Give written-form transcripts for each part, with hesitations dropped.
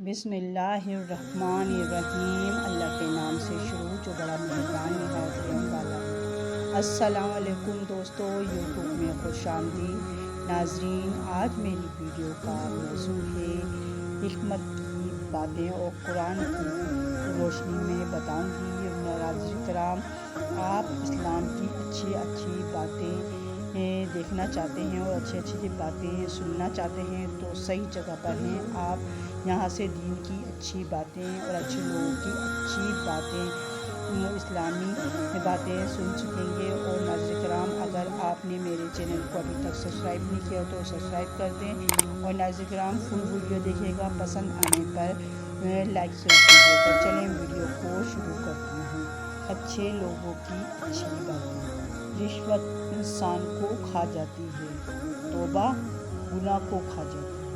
بسم اللہ الرحمن الرحیم۔ اللہ کے نام سے شروع جو بڑا مہربان نہایت رحم والا ہے۔ السلام علیکم دوستو، یوٹیوب میں خوش آمدید ناظرین۔ آج میری ویڈیو کا موضوع ہے حکمت کی باتیں اور قرآن کی روشنی میں بتاؤں گی۔ ناظرین کرام، آپ اسلام کی اچھی باتیں دیکھنا چاہتے ہیں اور اچھی باتیں سننا چاہتے ہیں تو صحیح جگہ پر ہیں۔ آپ یہاں سے دین کی اچھی باتیں اور اچھے لوگوں کی اچھی باتیں، اسلامی باتیں سن سکیں گے۔ اور ناظرین کرام، اگر آپ نے میرے چینل کو ابھی تک سبسکرائب نہیں کیا تو سبسکرائب کر دیں، اور ناظرین کرام فل ویڈیو دیکھیے گا، پسند آنے پر لائک شیئر کیجیے گا۔ چلیں ویڈیو کو شروع کرتی ہوں۔ اچھے لوگوں کی اچھی باتیں۔ رشوت انسان کو کھا جاتی ہے، توبہ گناہ کو کھا جاتی ہے،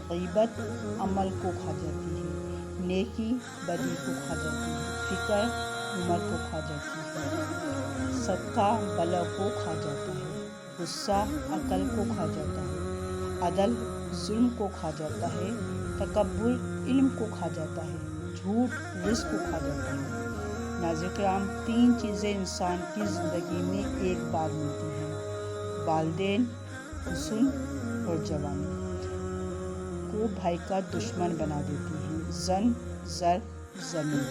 غیبت عمل کو کھا جاتی ہے، نیکی بدی کو کھا جاتی ہے، فکر عمر کو کھا جاتی ہے، صدقہ بلا کو کھا جاتا ہے، غصہ عقل کو کھا جاتا ہے، عدل ظلم کو کھا جاتا ہے، تکبر علم کو کھا جاتا ہے، جھوٹ رزق کو کھا جاتا ہے۔ ناظرین کرام، 3 چیزیں انسان کی زندگی میں ایک بار ملتی ہیں: والدین، حسن اور جوانی کو بھائی کا دشمن بنا دیتی ہیں، زن، زر، زمین۔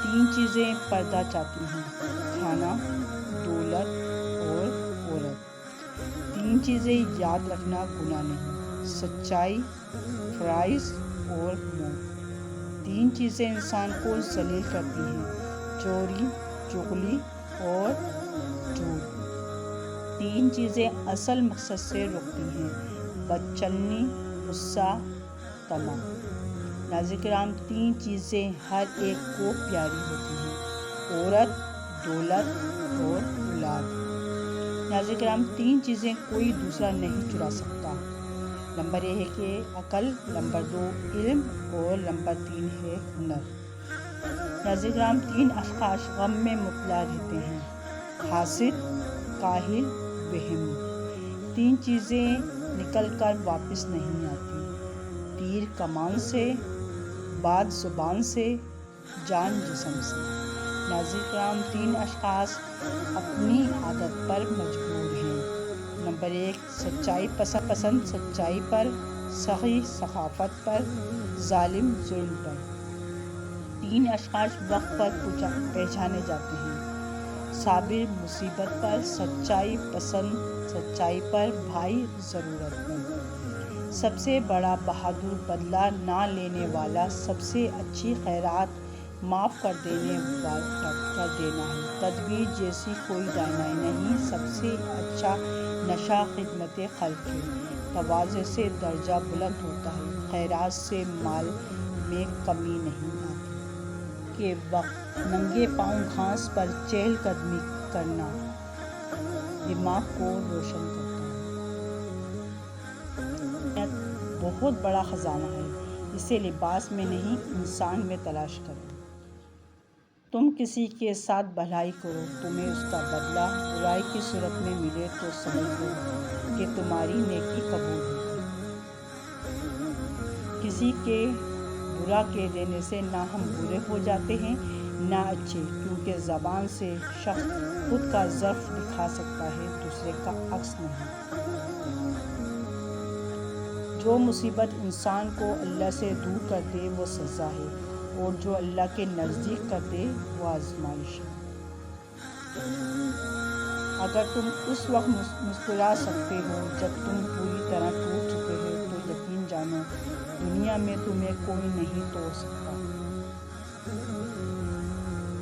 3 چیزیں پردہ چاہتی ہیں: کھانا، دولت اور عورت۔ 3 چیزیں یاد رکھنا گناہ نہیں: سچائی، فرائض اور موت۔ 3 چیزیں انسان کو ذلیل کرتی ہیں: چوری، چغلی اور جھوٹ۔ 3 چیزیں اصل مقصد سے روکتی ہیں: بدچلنی، غصہ، طمع۔ ناظرین کرام، 3 چیزیں ہر ایک کو پیاری ہوتی ہیں: عورت، دولت اور اولاد۔ ناظرین کرام، 3 چیزیں کوئی دوسرا نہیں چرا سکتا: نمبر 1 ہے عقل، نمبر 2 علم اور نمبر 3 ہے ہنر۔ ناظرین کرام، 3 اشخاص غم میں مبتلا رہتے ہیں: حاسد، کاہل، وہمی۔ 3 چیزیں نکل کر واپس نہیں آتی: تیر کمان سے، بات زبان سے، جان جسم سے۔ ناظرین کرام، 3 اشخاص اپنی عادت پر مجبور ہیں: نمبر 1 سچائی پسند سچائی پر، سخی سخاوت پر، ظالم ظلم پر۔ 3 اشخاص وقت پر پہچانے جاتے ہیں: صابر مصیبت پر، سچائی پسند سچائی پر، بھائی ضرورت پر۔ سب سے بڑا بہادر بدلہ نہ لینے والا، سب سے اچھی خیرات معاف کر دینا ہے۔ تدبیر جیسی کوئی دانائی نہیں، سب سے اچھا نشہ خدمت خلق ہے۔ تواضع سے درجہ بلند ہوتا ہے، خیرات سے مال میں کمی نہیں آتی۔ کے وقت ننگے پاؤں گھاس پر چہل قدمی کرنا دماغ کو روشن کرتا ہے۔ بہت بڑا خزانہ ہے، اسے لباس میں نہیں انسان میں تلاش کرو۔ تم کسی کے ساتھ بھلائی کرو، تمہیں اس کا بدلہ برائی کی صورت میں ملے تو سمجھ لو کہ تمہاری نیکی قبول ہوگی۔ کسی کے برا کہہ دینے سے نہ ہم برے ہو جاتے ہیں نہ اچھے، کیونکہ زبان سے شخص خود کا ضعف دکھا سکتا ہے، دوسرے کا عکس نہیں۔ جو مصیبت انسان کو اللہ سے دور کر دے وہ سزا ہے، اور جو اللہ کے نزدیک کر دے وہ آزمائش ہے۔ اگر تم اس وقت مسکرا سکتے ہو جب تم پوری طرح ٹوٹ چکے ہو تو یقین جانو دنیا میں تمہیں کوئی نہیں توڑ سکتا۔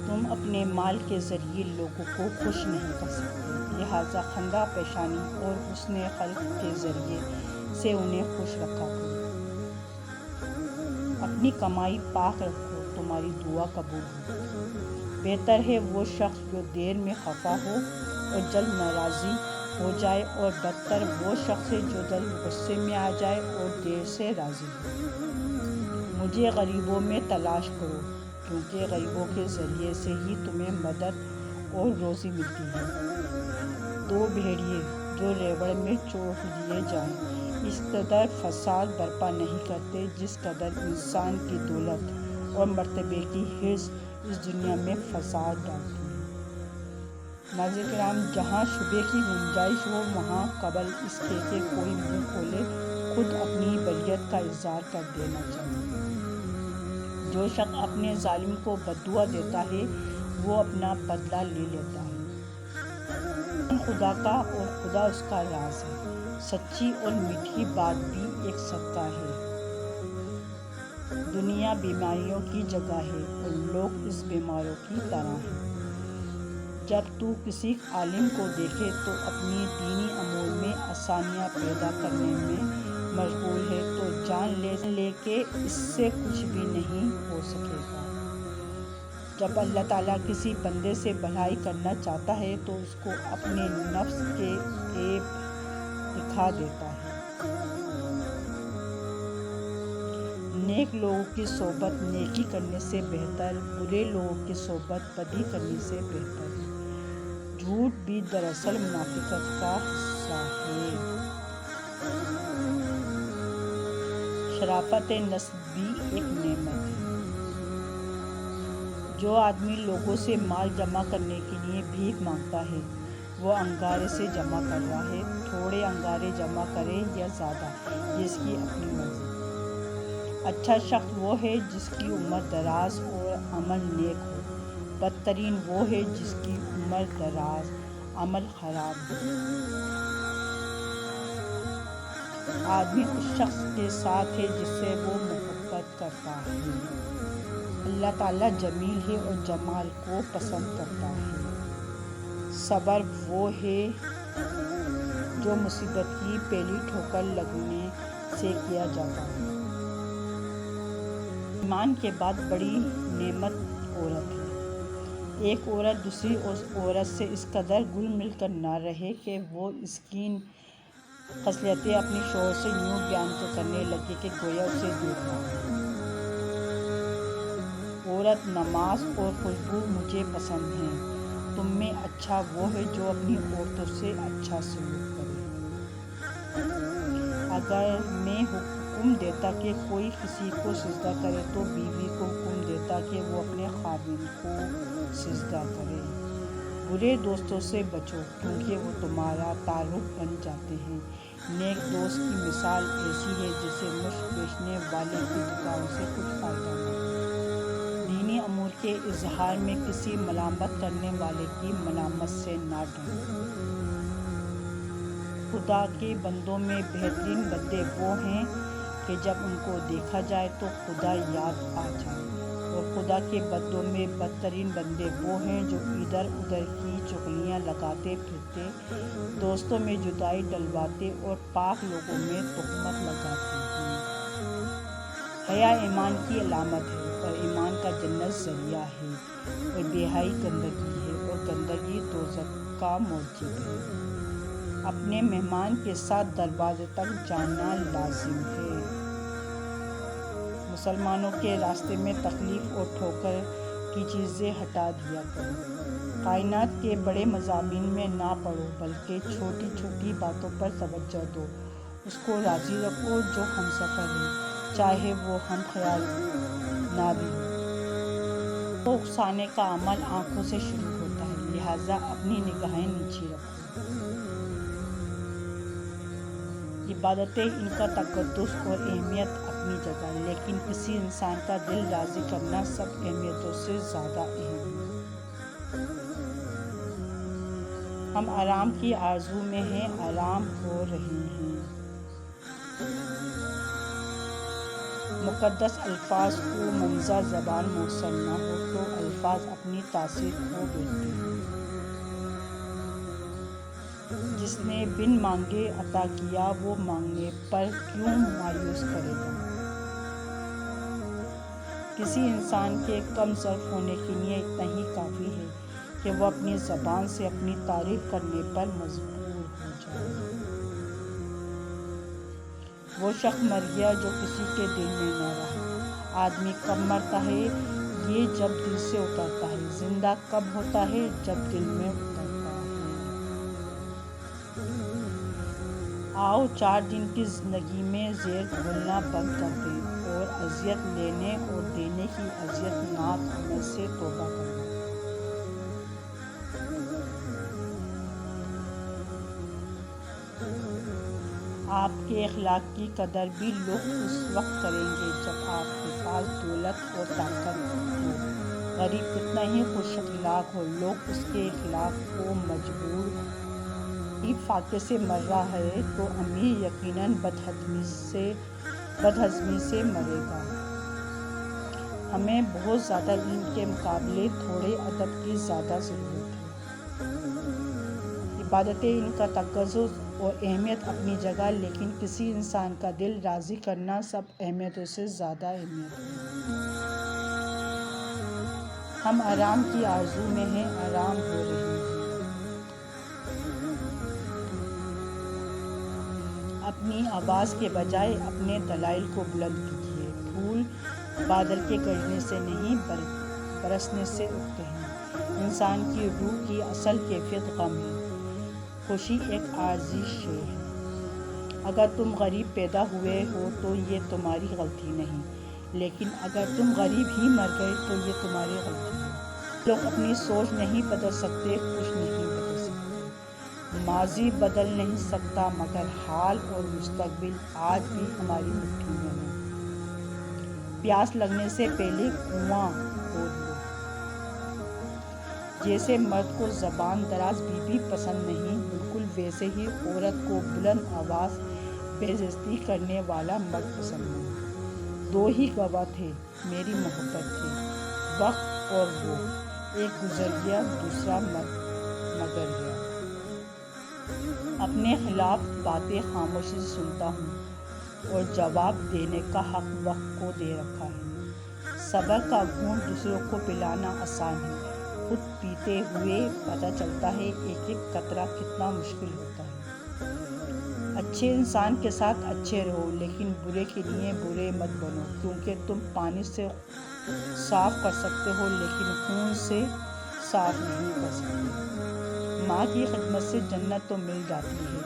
تم اپنے مال کے ذریعے لوگوں کو خوش نہیں کر سکتے، لہٰذا خندہ پیشانی اور حسن خلق کے ذریعے سے انہیں خوش رکھا کرو۔ اپنی کمائی پاک رکھو، تمہاری دعا قبول ہوگی۔ بہتر ہے وہ شخص جو دیر میں خفا ہو اور جلد ناراضی ہو جائے، اور بدتر وہ شخص ہے جو جلد غصے میں آ جائے اور دیر سے راضی ہو۔ مجھے غریبوں میں تلاش کرو، کیونکہ غریبوں کے ذریعے سے ہی تمہیں مدد اور روزی ملتی ہے۔ 2 بھیڑیے جو ریوڑ میں چوٹ دیے جائیں، اس قدر فساد برپا نہیں کرتے جس قدر انسان کی دولت اور مرتبے کی حرص اس دنیا میں فساد ڈالتی ہے۔ ناظرین کرام، جہاں شبے کی گنجائش ہو وہاں قبل اس کے کہ کوئی منہ کھولے خود اپنی بریت کا اظہار کر دینا چاہیے۔ جو شخص اپنے ظالم کو بددعا دیتا ہے وہ اپنا بدلہ لے لیتا ہے۔ خدا کا اور خدا اس کا راز ہے۔ سچی اور میٹھی بات بھی ایک صدقہ ہے۔ دنیا بیماریوں کی جگہ ہے اور لوگ اس بیماروں کی طرح ہیں۔ جب تو کسی عالم کو دیکھے تو اپنی دینی امور میں آسانیاں پیدا کرنے میں مشغول ہے تو جان لے کہ اس سے کچھ بھی نہیں ہو سکے گا۔ جب اللہ تعالیٰ کسی بندے سے بھلائی کرنا چاہتا ہے تو اس کو اپنے نفس کے عیب دکھا دیتا ہے۔ نیک لوگوں کی صحبت نیکی کرنے سے بہتر، برے لوگوں کی صحبت بدی کرنے سے بہتر ہے۔ جھوٹ بھی دراصل منافقت کا حصہ ہے۔ شرافت نفس بھی ایک نعمت ہے۔ جو آدمی لوگوں سے مال جمع کرنے کے لیے بھیک مانگتا ہے وہ انگارے سے جمع کر رہا ہے۔ تھوڑے انگارے جمع کرے یا زیادہ یہ اس کی اپنی مرضی۔ اچھا شخص وہ ہے جس کی عمر دراز اور عمل نیک ہو، بدترین وہ ہے جس کی عمر دراز عمل خراب ہو۔ آدمی اس شخص کے ساتھ ہے جس سے وہ محبت کرتا ہے۔ اللہ تعالیٰ جمیل ہے اور جمال کو پسند کرتا ہے۔ صبر وہ ہے جو مصیبت کی پہلی ٹھوکر لگنے سے کیا جاتا ہے۔ ایمان کے بعد بڑی نعمت عورت ہے۔ ایک عورت دوسری عورت سے اس قدر گل مل کر نہ رہے کہ وہ اس کی خصلتیں اپنے شوہر سے یوں بیان کرنے لگے کہ گویا اسے دیکھ رہا ہے۔ عورت نماز اور خوشبو مجھے پسند ہیں۔ تم میں اچھا وہ ہے جو اپنی عورتوں سے اچھا سلوک کرے۔ اگر میں حکم دیتا کہ کوئی کسی کو سجدہ کرے تو بیوی کو حکم دیتا کہ وہ اپنے خاوند کو سجدہ کرے۔ برے دوستوں سے بچو کیونکہ وہ تمہارا تعارف بن جاتے ہیں۔ نیک دوست کی مثال ایسی ہے جیسے مشک بیچنے والے کی دکان سے کچھ فائدہ نہ ہو۔ دینی امور کے اظہار میں کسی ملامت کرنے والے کی ملامت سے نہ ڈرو۔ خدا کے بندوں میں بہترین بندے وہ ہیں کہ جب ان کو دیکھا جائے تو خدا یاد آ جائے، اور خدا کے بندوں میں بدترین بندے وہ ہیں جو ادھر ادھر کی چغلیاں لگاتے پھرتے، دوستوں میں جدائی ڈلواتے اور پاک لوگوں میں تہمت لگاتے ہیں۔ حیا ایمان کی علامت ہے اور ایمان کا جنت ذریعہ ہے، اور بے حیائی گندگی ہے اور گندگی دوزخ کا موجب ہے۔ اپنے مہمان کے ساتھ دروازے تک جانا لازم ہے۔ مسلمانوں کے راستے میں تکلیف اور ٹھوکر کی چیزیں ہٹا دیا کرو۔ کائنات کے بڑے مضامین میں نہ پڑو بلکہ چھوٹی چھوٹی باتوں پر توجہ دو۔ اس کو راضی رکھو جو ہم سفر ہے چاہے وہ ہم خیال نہ بھی ہو۔ تو اکسانے کا عمل آنکھوں سے شروع ہوتا ہے، لہٰذا اپنی نگاہیں نیچی رکھو۔ عبادتیں ان کا تقدس اور اہمیت اپنی جگہ، لیکن کسی انسان کا دل راضی کرنا سب اہمیتوں سے زیادہ اہم ہے۔ ہم آرام کی آرزو میں ہیں، آرام ہو رہے ہیں۔ مقدس الفاظ کو منظر زبان میسر نہ ہو تو الفاظ اپنی تاثیر کھو بیٹھتے ہیں۔ جس نے بن مانگے عطا کیا وہ مانگنے پر کیوں مایوس کرے گا؟ کسی انسان کے کم ظرف ہونے کے لیے اتنا ہی کافی ہے کہ وہ اپنی زبان سے اپنی تعریف کرنے پر مجبور ہو جائے۔ وہ شخص مر گیا جو کسی کے دل میں نہ رہا۔ آدمی کب مرتا ہے؟ یہ جب دل سے اترتا ہے۔ زندہ کب ہوتا ہے؟ جب دل میں اترتا ہے۔ آؤ 4 دن کی زندگی میں زیر بھولنا بند کر دیں اور اذیت لینے اور دینے کی اذیت ناک عمل سے توبہ کریں۔ آپ کے اخلاق کی قدر بھی لوگ اس وقت کریں گے جب آپ کے پاس دولت اور طاقت ہو۔ غریب کتنا ہی خوش اخلاق ہو، لوگ اس کے اخلاق کو مجبور فاقے سے مر رہا ہے تو امیر یقیناً بدہضمی سے مرے گا۔ ہمیں بہت زیادہ علم کے مقابلے تھوڑے ادب کی زیادہ ضرورت ہے۔ عبادتیں ان کا تقزز اور اہمیت اپنی جگہ، لیکن کسی انسان کا دل راضی کرنا سب اہمیتوں سے زیادہ اہمیت ہے۔ ہم آرام کی آرزو میں ہیں، آرام ہو رہے ہیں۔ اپنی آواز کے بجائے اپنے دلائل کو بلند کیجیے۔ پھول بادل کے گرجنے سے نہیں برسنے سے اگتے ہیں۔ انسان کی روح کی اصل کیفیت غم ہے، خوشی ایک عارضی شے ہے۔ اگر تم غریب پیدا ہوئے ہو تو یہ تمہاری غلطی نہیں، لیکن اگر تم غریب ہی مر گئے تو یہ تمہاری غلطی ہے۔ لوگ اپنی سوچ نہیں بدل سکتے، کچھ نہیں بدل سکتے۔ ماضی بدل نہیں سکتا، مگر حال اور مستقبل آج بھی ہماری مٹھی میں ہے۔ پیاس لگنے سے پہلے کنواں کھود لو۔ جیسے مرد کو زبان دراز بیوی پسند نہیں، بالکل ویسے ہی عورت کو بلند آواز بے عزتی کرنے والا مرد پسند نہیں۔ 2 ہی گواہ تھے میری محبت کے، وقت اور وہ، ایک گزر گیا دوسرا مگر گیا۔ اپنے خلاف باتیں خاموشی سے سنتا ہوں اور جواب دینے کا حق وقت کو دے رکھا ہے۔ صبر کا گھونٹ دوسروں کو پلانا آسان ہے، خود پیتے ہوئے پتہ چلتا ہے ایک ایک قطرہ کتنا مشکل ہوتا ہے۔ اچھے انسان کے ساتھ اچھے رہو، لیکن برے کے لیے برے مت بنو، کیونکہ تم پانی سے صاف کر سکتے ہو لیکن خون سے صاف نہیں کر سکتے۔ ماں کی خدمت سے جنت تو مل جاتی ہے،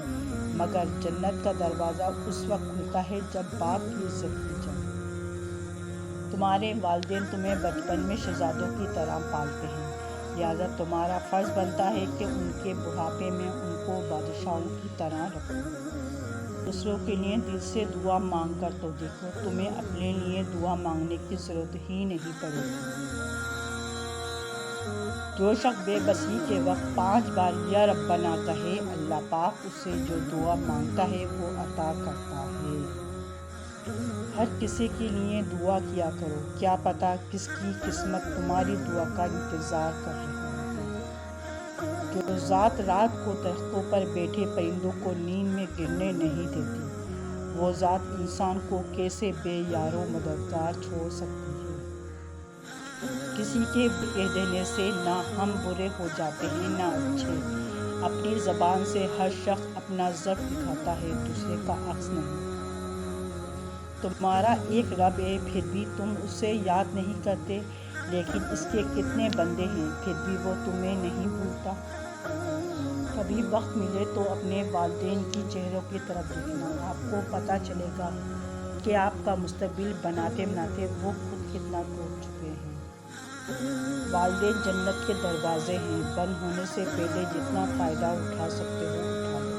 مگر جنت کا دروازہ اس وقت کھلتا ہے جب باپ کی عزت کی جائے۔ تمہارے والدین تمہیں بچپن میں شہزادوں کی طرح پالتے ہیں، لہٰذا تمہارا فرض بنتا ہے کہ ان کے بڑھاپے میں ان کو بادشاہوں کی طرح رکھو۔ دوسروں کے لیے دل سے دعا مانگ کر تو دیکھو، تمہیں اپنے لیے دعا مانگنے کی ضرورت ہی نہیں پڑے گی۔ جو شخص بے بسی کے وقت 5 بار یا ربنا کہے، اللہ پاک اسے جو دعا مانگتا ہے وہ عطا کرتا ہے۔ ہر کسی کے لیے دعا کیا کرو، کیا پتہ کس کی قسمت تمہاری دعا کا انتظار کر رہی ہے۔ جو ذات رات کو درختوں پر بیٹھے پرندوں کو نیند میں گرنے نہیں دیتی، وہ ذات انسان کو کیسے بے یار و مددگار چھوڑ سکتی ہے۔ کسی کے کہہ دینے سے نہ ہم برے ہو جاتے ہیں نہ اچھے۔ اپنی زبان سے ہر شخص اپنا ضعف دکھاتا ہے، دوسرے کا عکس نہیں۔ تمہارا ایک رب ہے، پھر بھی تم اسے یاد نہیں کرتے، لیکن اس کے کتنے بندے ہیں، پھر بھی وہ تمہیں نہیں بھولتا۔ کبھی وقت ملے تو اپنے والدین کی چہروں کی طرف دیکھنا، آپ کو پتہ چلے گا کہ آپ کا مستقبل بناتے بناتے وہ خود کتنا ٹوٹ چکے ہیں۔ والدین جنت کے دروازے ہیں، بند ہونے سے پہلے جتنا فائدہ اٹھا سکتے ہو اٹھا لو۔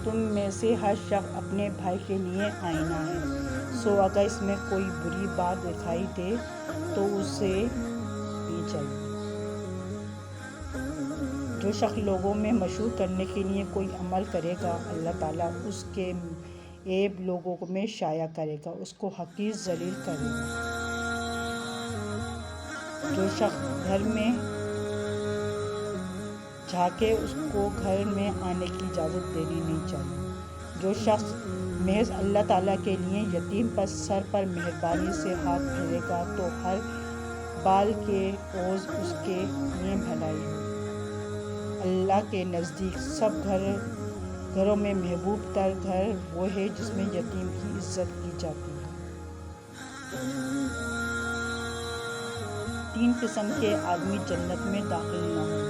تم میں سے ہر شخص اپنے بھائی کے لیے آئینہ ہے، سو اگر اس میں کوئی بری بات دکھائی دے تو اسے نہیں چاہیے۔ جو شخص لوگوں میں مشہور کرنے کے لیے کوئی عمل کرے گا، اللہ تعالیٰ اس کے عیب لوگوں میں شائع کرے گا، اس کو حقیر ذلیل کرے گا۔ جو شخص گھر میں جھانکے، اس کو گھر میں آنے کی اجازت دینی نہیں چاہیے۔ جو شخص محض اللہ تعالیٰ کے لیے یتیم پر سر پر مہربانی سے ہاتھ پھیرے گا تو ہر بال کے عوض اس کے لیے بھلائی ہے۔ اللہ کے نزدیک سب گھروں میں محبوب تر گھر وہ ہے جس میں یتیم کی عزت کی جاتی ہے۔ 3 قسم کے آدمی جنت میں داخل نہ ہوں،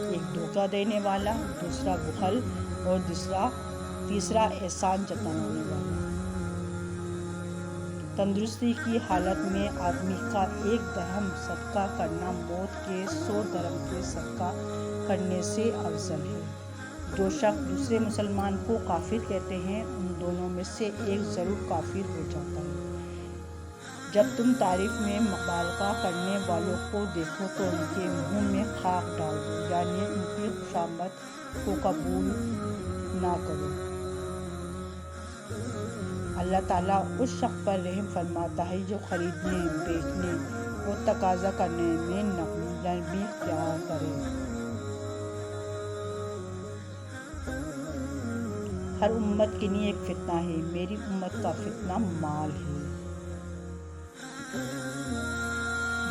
ایک دھوکہ دینے والا، دوسرا بخل اور تیسرا احسان جتانے والا۔ تندرستی کی حالت میں آدمی کا 1 درہم صدقہ کرنا موت کے 100 درہم کے صدقہ کرنے سے افضل ہے۔ جو شخص دوسرے مسلمان کو کافر کہتے ہیں، ان دونوں میں سے ایک ضرور کافر ہو جاتا ہے۔ جب تم تعریف میں مبالغہ کرنے والوں کو دیکھو تو ان کے منہ میں خاک ڈال دو، یعنی ان کی خوشامد کو قبول نہ کرو۔ اللہ تعالیٰ اس شخص پر رحم فرماتا ہے جو خریدنے، بیچنے اور تقاضا کرنے میں نرمی اختیار کرے۔ ہر امت کے لیے ایک فتنہ ہے، میری امت کا فتنہ مال ہے۔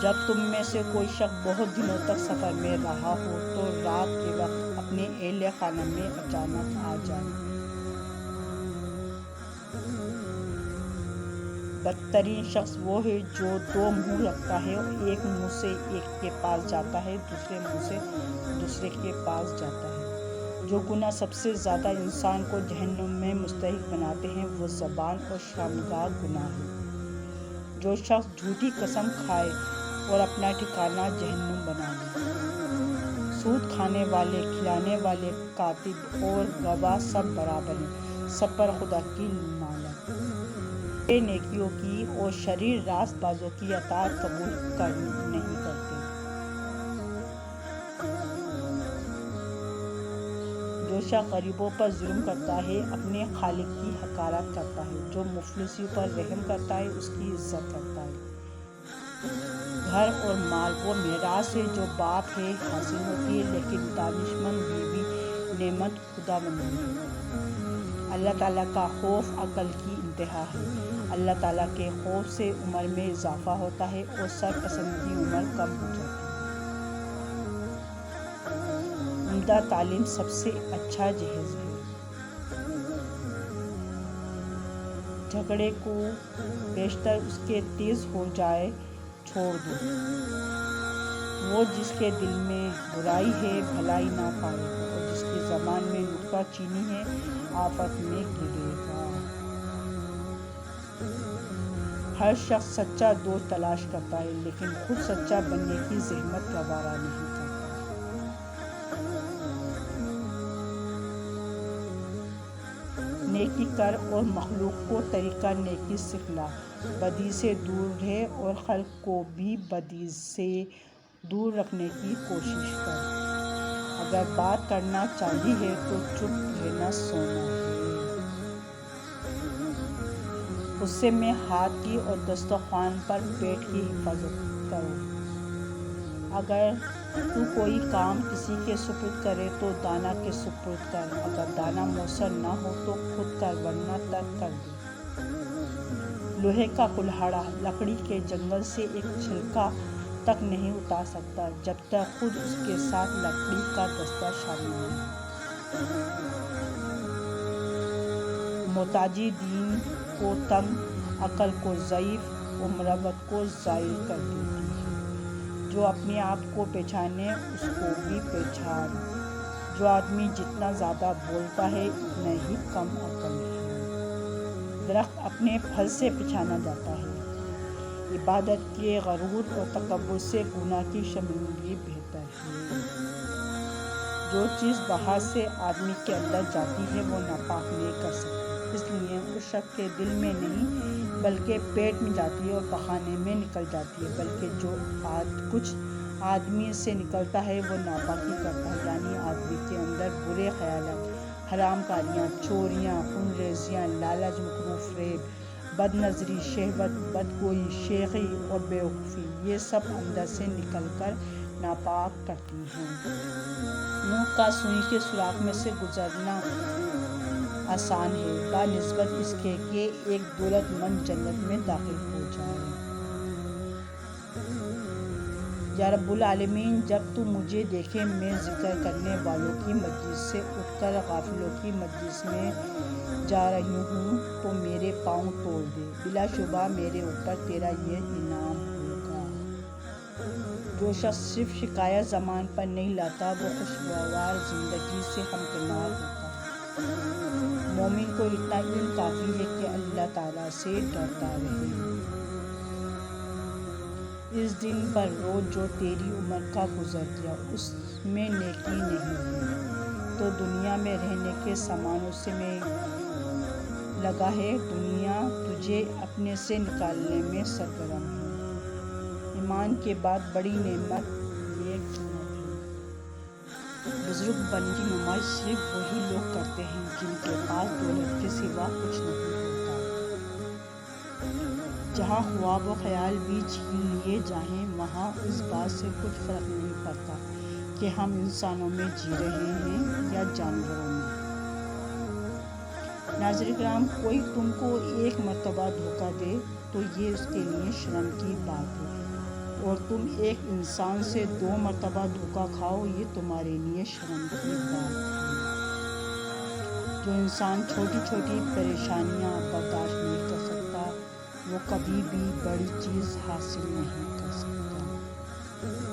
جب تم میں سے کوئی شخص بہت دنوں تک سفر میں رہا ہو تو رات کے وقت اپنے اہل خانہ میں اچانک آ جائے۔ بدترین شخص وہ ہے جو 2 منہ رکھتا ہے، ایک منہ سے ایک کے پاس جاتا ہے، دوسرے منہ سے دوسرے کے پاس جاتا ہے۔ جو گناہ سب سے زیادہ انسان کو جہنم میں مستحق بناتے ہیں وہ زبان اور شرمگاہ گناہ ہے۔ جو شخص جھوٹی قسم کھائے اور اپنا ٹھکانہ جہنم بنا لے۔ سود کھانے والے، کھلانے والے، کاتب اور گواہ سب برابر ہیں، سب پر خدا کی لعنت۔ یہ نیکیوں کی اور شریر راست بازوں کی اطاعت قبول نہیں کرتے۔ جو شخص غریبوں پر ظلم کرتا ہے اپنے خالق کی حقارت کرتا ہے، جو مفلسوں پر رحم کرتا ہے اس کی عزت کرتا ہے۔ گھر اور مال وہ میراث ہے جو باپ سے حاصل ہوتی ہے، لیکن دانشمند بیوی نعمت خداوندی ہے۔ اللہ تعالیٰ کا خوف عقل کی انتہا ہے۔ اللہ تعالیٰ کے خوف سے عمر میں اضافہ ہوتا ہے اور سرپسندی عمر کم ہو جاتی ہے۔ عمدہ تعلیم سب سے اچھا جہیز ہے۔ جھگڑے کو بیشتر اس کے تیز ہو جائے چھوڑ دو۔ وہ جس کے دل میں برائی ہے بھلائی نہ پائے گا، اور جس کی زبان میں نکتہ چینی ہے آفت میں گرے گا۔ ہر شخص سچا دوست تلاش کرتا ہے، لیکن خود سچا بننے کی زحمت گوارا نہیں کرتا۔ نیکی کر اور مخلوق کو طریقہ نیکی سکھلا، بدی سے دور رہ اور خلق کو بھی بدی سے دور رکھنے کی کوشش کر۔ اگر بات کرنا چاندی ہے تو چپ رہنا سونا ہے۔ غصے میں ہاتھ کی اور دسترخوان پر پیٹ کی حفاظت کرو۔ اگر تو کوئی کام کسی کے سپرد کرے تو دانا کے سپرد کر، اگر دانا میسر نہ ہو تو خود کر ورنہ ترک کر دے۔ لوہے کا کلہاڑا لکڑی کے جنگل سے ایک چھلکا تک نہیں اتار سکتا جب تک خود اس کے ساتھ لکڑی کا دستہ شامل نہ ہو۔ محتاجی دین کو تنگ، عقل کو ضعیف اور مروت کو زائل کر دیتی ہے۔ جو اپنے آپ کو پہچانے اس کو بھی پہچان۔ جو آدمی جتنا زیادہ بولتا ہے اتنا ہی کم عقل ہے۔ درخت اپنے پھل سے پہچانا جاتا ہے۔ عبادت کے غرور اور تکبر سے گناہ کی شرمندگی بہتر ہے۔ جو چیز باہر سے آدمی کے اندر جاتی ہے وہ ناپاک نہیں کر سکتی، اس لیے اس شخص کے دل میں نہیں بلکہ پیٹ میں جاتی ہے اور پخانے میں نکل جاتی ہے، بلکہ جو کچھ آدمی سے نکلتا ہے وہ ناپاکی کرتا ہے، یعنی آدمی کے اندر برے خیالات، حرام کاریاں، چوریاں، خون ریزیاں، لالچ، مکروہ فریب، بد نظری، شہوت، بدگوئی، شیخی اور بیوقوفی، یہ سب اندر سے نکل کر ناپاک کرتی ہیں۔ نوح کا سوئی کے سوراخ میں سے گزرنا آسان ہے بہ نسبت اس کے کہ ایک دولت مند جنت میں داخل ہو جائے۔ یا رب العالمین، جب تو مجھے دیکھے میں ذکر کرنے والوں کی مجلس سے اٹھ کر غافلوں کی مجلس میں جا رہی ہوں تو میرے پاؤں توڑ دے، بلا شبہ میرے اوپر تیرا یہ انعام ہوگا۔ جو شخص صرف شکایت زبان پر نہیں لاتا وہ خوشگوار زندگی سے ہمکنار ہوتا ہے۔ مومن کو اتنا علم کافی ہے کہ اللہ تعالیٰ سے ڈرتا رہے۔ اس دن پر رو جو تیری عمر کا گزر گیا، اس میں نیکی نہیں ہے تو دنیا میں رہنے کے سامانوں سے میں لگا ہے، دنیا تجھے اپنے سے نکالنے میں سرگرم ہے۔ ایمان کے بعد بڑی نعمت یہ قیمت ہے۔ بزرگ بننے کی نمائش صرف وہی لوگ کرتے ہیں جن کے پاس دولت کے سوا کچھ نہیں ہوتا۔ جہاں خواب و خیال بھی چھین لیے جائیں وہاں اس بات سے کچھ فرق نہیں پڑتا کہ ہم انسانوں میں جی رہے ہیں یا جانوروں میں۔ ناظرین کرام، کوئی تم کو ایک مرتبہ دھوکہ دے تو یہ اس کے لیے شرم کی بات ہے، اور تم ایک انسان سے 2 مرتبہ دھوکہ کھاؤ یہ تمہارے لیے شرم کی بات ہے۔ جو انسان چھوٹی چھوٹی پریشانیاں برداشت نہیں کر سکتا وہ کبھی بھی بڑی چیز حاصل نہیں کر سکتا۔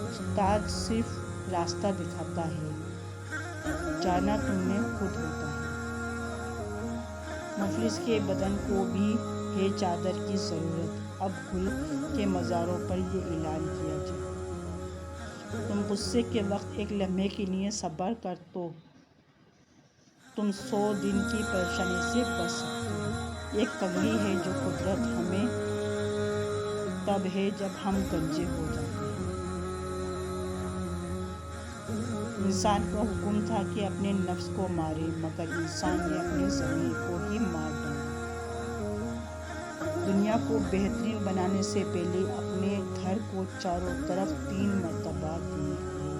استاد صرف راستہ دکھاتا ہے، جانا تم نے خود ہوتا ہے۔ مفلس کے بدن کو بھی ہے چادر کی ضرورت، اب گل کے مزاروں پر یہ اعلان کیا جائے۔ تم غصے کے وقت ایک لمحے کے لیے صبر کر تو تم 100 دن کی پریشانی سے بچ سکتے ہو۔ ایک پگڑی ہے جو قدرت ہمیں تب ہے جب ہم گنجے ہو جاتے ہیں۔ انسان کو حکم تھا کہ اپنے نفس کو مارے، مگر انسان نے اپنے ضمیر کو ہی مار ڈالا۔ دنیا کو بہترین بنانے سے پہلے اپنے گھر کو چاروں طرف 3 مرتبہ دیکھ لو۔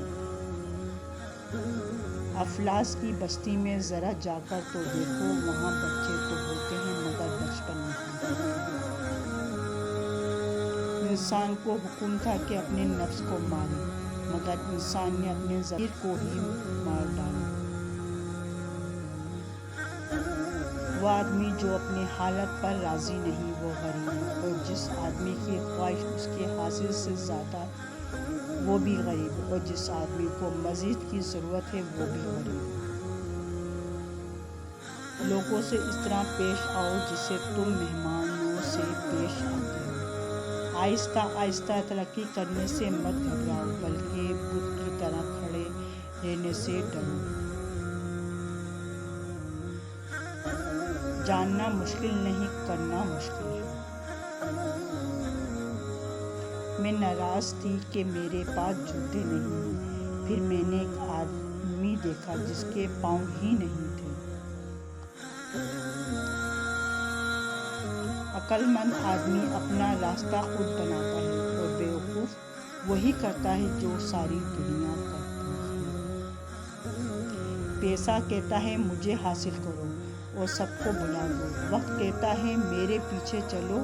افلاس کی بستی میں ذرا جا کر تو دیکھو، وہاں بچے تو ہوتے ہیں مگر بچپن نہیں ہوتا۔ انسان کو حکم تھا کہ اپنے نفس کو مارے، مگر انسان نے اپنے ضمیر کو ہی مار ڈالا۔ وہ آدمی جو اپنی حالت پر راضی نہیں وہ غریب ہے، اور جس آدمی کی خواہش اس کے حاصل سے زیادہ وہ بھی غریب ہے، اور جس آدمی کو مزید کی ضرورت ہے وہ بھی غریب ہے۔ لوگوں سے اس طرح پیش آؤ جسے تم مہمانوں سے پیش آتے ہو۔ آہستہ آہستہ ترقی کرنے سے مت گھبراؤ، بلکہ بت کی طرح کھڑے رہنے سے ڈرو۔ جاننا مشکل نہیں، کرنا مشکل ہے۔ میں ناراض تھی کہ میرے پاس جوتے نہیں ہیں، پھر میں نے ایک آدمی دیکھا جس کے پاؤں ہی نہیں تھے۔ عقل مند آدمی اپنا راستہ خود بناتا ہے، اور بیوقوف وہی کرتا ہے جو ساری دنیا کرتی ہے۔ پیسہ کہتا ہے مجھے حاصل کرو اور سب کو بلا دو، وقت کہتا ہے میرے پیچھے چلو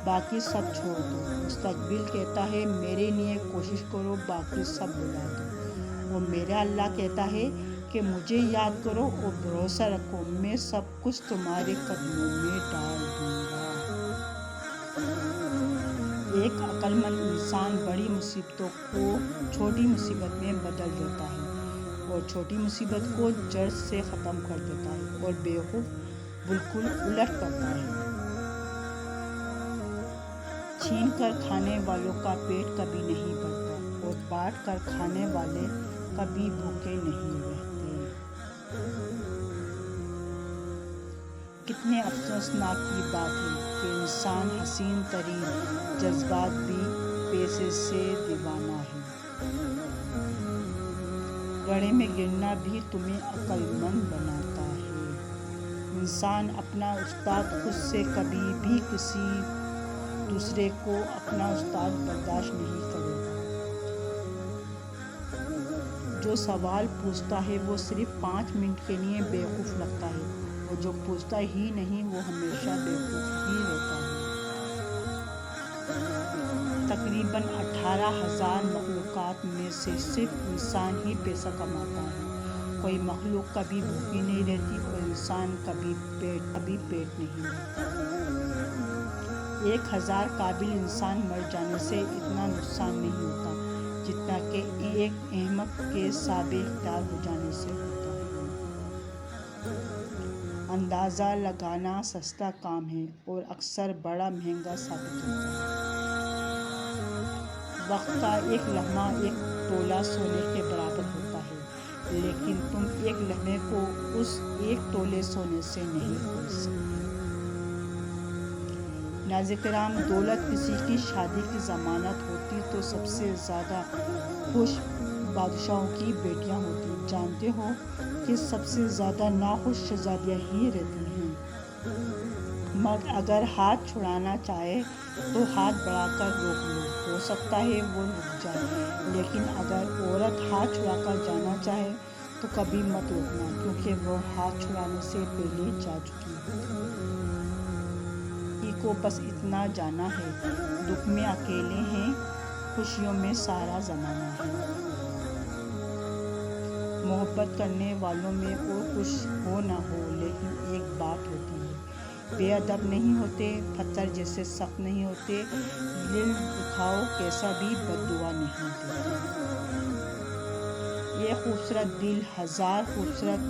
باقی سب چھوڑ دو، مستقبل کہتا ہے میرے لیے کوشش کرو باقی سب بلا دو، اور میرا اللہ کہتا ہے کہ مجھے یاد کرو اور بھروسہ رکھو، میں سب کچھ تمہارے قدموں میں ڈال دوں گا۔ ایک عقل مند انسان بڑی مصیبتوں کو چھوٹی مصیبت میں بدل دیتا ہے، اور چھوٹی مصیبت کو جڑ سے ختم کر دیتا ہے، اور بیوقوف بالکل الٹ کرتا ہے۔ چھین کر کھانے والوں کا پیٹ کبھی نہیں بھرتا، اور بانٹ کر کھانے والے کبھی بھوکے نہیں رہتے۔ کتنے افسوسناک کی بات ہے کہ انسان حسین ترین جذبات بھی پیسے سے دیوانہ ہے۔ گڑھے میں گرنا بھی تمہیں عقل مند بناتا ہے۔ انسان اپنا استاد خود سے کبھی بھی کسی دوسرے کو اپنا استاد برداشت نہیں کرے گا۔ جو سوال پوچھتا ہے وہ صرف 5 منٹ کے لیے بیوقوف لگتا ہے، اور جو پوچھتا ہی نہیں وہ ہمیشہ بیوقوف ہی رہتا ہے۔ تقریباً 18,000 مخلوقات میں سے صرف انسان ہی پیسہ کماتا ہے۔ کوئی مخلوق کبھی بھوکی نہیں رہتی، اور انسان کبھی پیٹ نہیں بھرتا۔ 1000 قابل انسان مر جانے سے اتنا نقصان نہیں ہوتا جتنا کہ ایک احمق کے سابق اختیار ہو جانے سے ہوتا ہے۔ اندازہ لگانا سستا کام ہے اور اکثر بڑا مہنگا ثابت ہوتا ہے۔ وقت کا ایک لمحہ ایک تولہ سونے کے برابر ہوتا ہے، لیکن تم ایک لمحے کو اس ایک تولے سونے سے نہیں خرید سکتے۔ ناظرین کرام، دولت کسی کی شادی کی ضمانت ہوتی تو سب سے زیادہ خوش بادشاہوں کی بیٹیاں ہوتی۔ جانتے ہو کہ سب سے زیادہ ناخوش شہزادیاں ہی رہتی ہیں۔ مرد اگر ہاتھ چھڑانا چاہے تو ہاتھ بڑھا کر روک لو، ہو سکتا ہے وہ رک جائے، لیکن اگر عورت ہاتھ چھڑا کر جانا چاہے تو کبھی مت روکنا، کیونکہ وہ ہاتھ چھڑانے سے پہلے جا چکی ہوتی۔ کو بس اتنا جانا ہے، دکھ میں اکیلے ہیں، خوشیوں میں سارا زمانہ ہے۔ محبت کرنے والوں میں اور کچھ ہو نہ ہو، لیکن ایک بات ہوتی ہے، بے ادب نہیں ہوتے، پتھر جیسے سخت نہیں ہوتے، دل دکھاؤ کیسا بھی بد دعا نہیں دیتے۔ یہ خوبصورت دل ہزار خوبصورت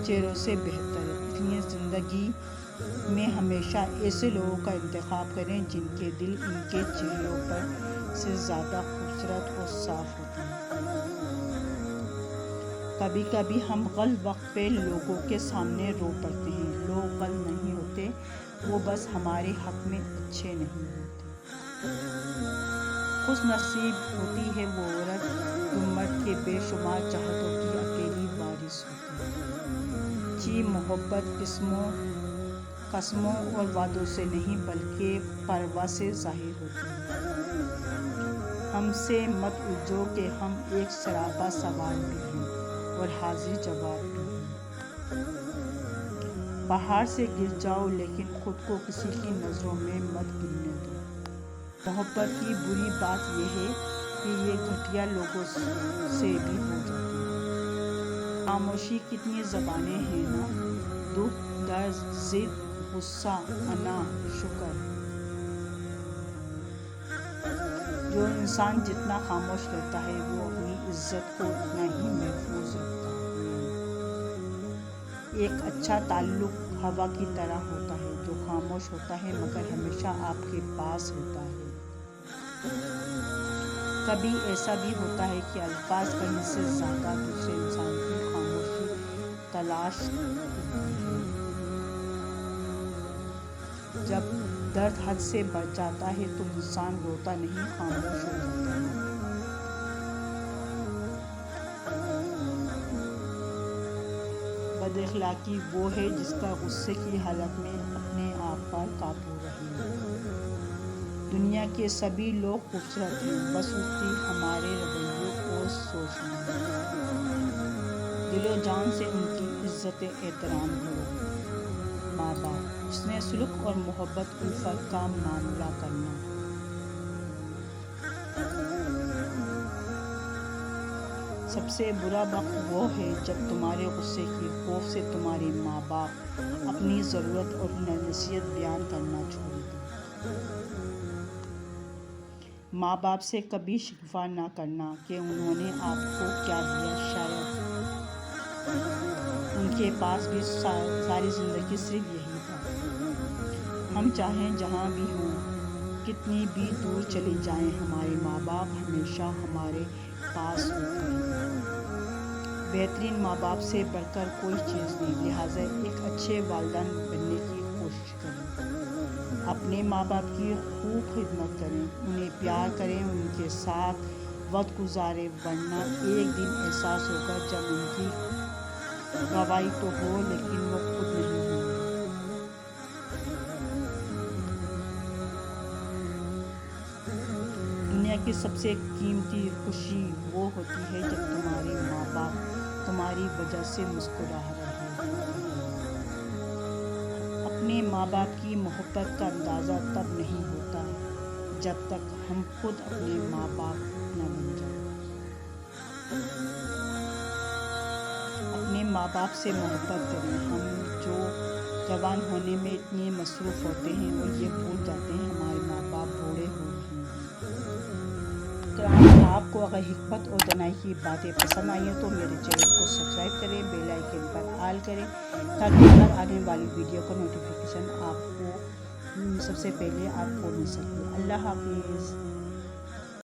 چہروں سے بہتر ہے، اس لیے زندگی میں ہمیشہ ایسے لوگوں کا انتخاب کریں جن کے دل ان کے چہروں پر سے زیادہ خوبصورت اور صاف ہوتے ہیں۔ کبھی کبھی ہم غلط وقت پہ لوگوں کے سامنے رو پڑتے ہیں۔ لوگ غلط نہیں ہوتے، وہ بس ہمارے حق میں اچھے نہیں ہوتے۔ خوش نصیب ہوتی ہے وہ عورت جو مرد کے بے شمار چاہتوں کی اکیلی وارث ہوتی ہے۔ جی محبت قسموں اور وعدوں سے نہیں بلکہ پرواہ سے ظاہر ہوتی ہے۔ ہم سے مت الجھو کہ ہم ایک سراپا سوال بھی ہیں اور حاضر جواب بھی ہیں۔ پہاڑ سے گر جاؤ لیکن خود کو کسی کی نظروں میں مت گرنے دو۔ محبت کی بری بات یہ ہے کہ یہ گھٹیا لوگوں سے بھی ہو جاتی ہے۔ خاموشی کتنی زبانیں ہیں نا، دکھ، درد، ضد، غصہ، انا، شکر۔ جو انسان جتنا خاموش رہتا ہے وہ اپنی عزت کو اتنا ہی محفوظ رکھتا ہے۔ ایک اچھا تعلق ہوا کی طرح ہوتا ہے جو خاموش ہوتا ہے مگر ہمیشہ آپ کے پاس ہوتا ہے۔ کبھی ایسا بھی ہوتا ہے کہ الفاظ کہنے سے زیادہ دوسرے انسان کی خاموشی تلاش ہوتی ہے۔ جب درد حد سے بڑھ جاتا ہے تو انسان روتا نہیں، خاموش ہو جاتا ہے۔ بد اخلاقی وہ ہے جس کا غصے کی حالت میں اپنے آپ پر قابو رہے۔ دنیا کے سبھی لوگ خوبصورت ہیں، بس اسی ہمارے رویوں اور سوچنے میں۔ دل و جان سے ان کی عزت احترام کرو۔ ماں باپ، حسن سلوک اور محبت الفت کا معاملہ کرنا۔ سب سے برا وقت وہ ہے جب تمہارے غصے کے خوف سے تمہارے ماں باپ اپنی ضرورت اور نصیحت بیان کرنا چھوڑ دیں۔ ماں باپ سے کبھی شکوہ نہ کرنا کہ انہوں نے آپ کو کیا دیا، شاید ان کے پاس بھی ساری زندگی صرف یہی تھا۔ ہم چاہیں جہاں بھی ہوں، کتنی بھی دور چلے جائیں، ہمارے ماں باپ ہمیشہ ہمارے پاس ہوتے ہیں۔ بہترین ماں باپ سے بڑھ کر کوئی چیز نہیں، لہٰذا ایک اچھے والدین بننے کی کوشش کریں۔ اپنے ماں باپ کی خوب خدمت کریں، انہیں پیار کریں، ان کے ساتھ وقت گزاریں، ورنہ ایک دن احساس ہوگا جب ان کی گواہی تو ہو لیکن وہ خود نہیں ہوں گے۔ دنیا کی سب سے قیمتی خوشی وہ ہوتی ہے جب تمہارے ماں باپ تمہاری وجہ سے مسکرا رہے ہیں۔ اپنے ماں باپ کی محبت کا اندازہ تب نہیں ہوتا جب تک ہم خود اپنے ماں باپ نہ بن جائیں۔ اپنے ماں باپ سے محبت کریں۔ ہم جو جوان ہونے میں اتنے مصروف ہوتے ہیں اور یہ بھول جاتے ہیں ہمارے ماں باپ بوڑھے ہو رہے ہیں۔ آپ کو اگر حکمت اور دانائی کی باتیں پسند آئی ہیں تو میرے چینل کو سبسکرائب کریں، بیل آئیکن پر آل کریں تاکہ ہر آنے والی ویڈیو کا نوٹیفیکیشن آپ کو سب سے پہلے آپ کو مل سکے۔ اللہ حافظ۔